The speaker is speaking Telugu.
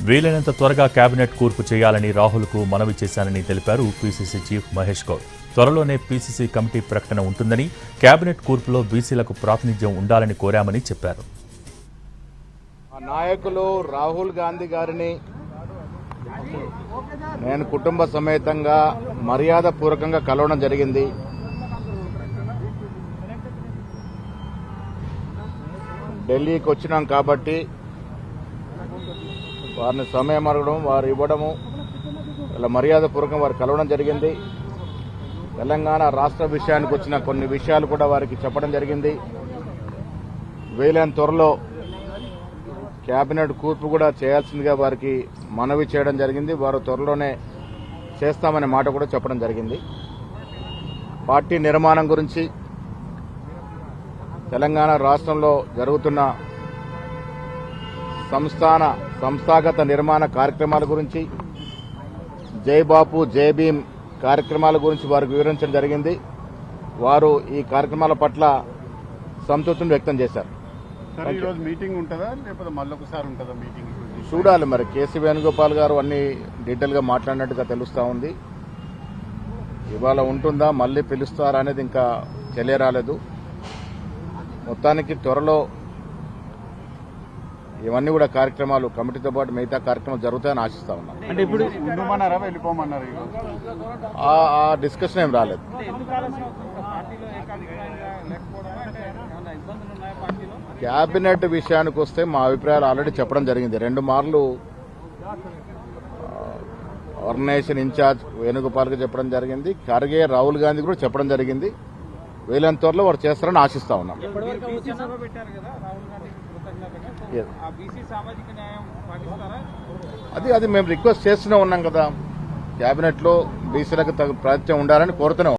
వీలైనంత త్వరగా కేబినెట్ కూర్పు చేయాలని రాహుల్కు మనవి చేశానని తెలిపారు పీసీసీ చీఫ్ మహేష్ గౌడ్. త్వరలోనే పీసీసీ కమిటీ ప్రకటన ఉంటుందని, కేబినెట్ కూర్పులో బీసీలకు ప్రాతినిధ్యం ఉండాలని కోరామని చెప్పారు. నాయకులు రాహుల్ గాంధీ గారిని నేను కుటుంబ సమేతంగా మర్యాదపూర్వకంగా కలవడం జరిగింది. ఢిల్లీకి వచ్చినాం కాబట్టి వారిని సమయం అడగడం, వారు ఇవ్వడము, ఇలా మర్యాదపూర్వకంగా వారు కలవడం జరిగింది. తెలంగాణ రాష్ట్ర విషయానికి వచ్చిన కొన్ని విషయాలు కూడా వారికి చెప్పడం జరిగింది. వీలైన త్వరలో కేబినెట్ కూర్పు కూడా చేయాల్సిందిగా వారికి మనవి చేయడం జరిగింది. వారు త్వరలోనే చేస్తామనే మాట కూడా చెప్పడం జరిగింది. పార్టీ నిర్మాణం గురించి, తెలంగాణ రాష్ట్రంలో జరుగుతున్న సంస్థాగత నిర్మాణ కార్యక్రమాల గురించి, జై బాపు జై భీమ్ కార్యక్రమాల గురించి వారికి వివరించడం జరిగింది. వారు ఈ కార్యక్రమాల పట్ల సంతృప్తిని వ్యక్తం చేశారు. మీటింగ్ ఉంటుందా లేకపోతే మళ్ళొకసారి ఉంటుందా మీటింగ్? చూడాలి, మరి కేసీ వేణుగోపాల్ గారు అన్ని డీటెయిల్గా మాట్లాడినట్టుగా తెలుస్తా ఉంది. ఇవాళ ఉంటుందా, మళ్ళీ పిలుస్తారా అనేది ఇంకా తెలియరాలేదు. మొత్తానికి త్వరలో ఇవన్నీ కూడా కార్యక్రమాలు కమిటీతో పాటు మిగతా కార్యక్రమాలు జరుగుతాయని ఆశిస్తా ఉన్నాం. అంటే ఇప్పుడు ఉండమన్నారా వెళ్ళిపోమన్నారా? ఆ డిస్కషన్ ఏం రాలేదు. కేబినెట్ విషయానికి వస్తే మా అభిప్రాయాలు ఆల్రెడీ చెప్పడం జరిగింది. 2 మార్లు ఆర్గనైజేషన్ ఇన్ఛార్జ్ వేణుగోపాల్కి చెప్పడం జరిగింది. ఖర్గే, రాహుల్ గాంధీ కూడా చెప్పడం జరిగింది. వీలైన త్వరలో వారు చేస్తారని ఆశిస్తా ఉన్నాం. అది మేము రిక్వెస్ట్ చేస్తూనే ఉన్నాం కదా. కేబినెట్ లో బీసీలకు ప్రాతినిధ్యం ఉండాలని కోరుతూనే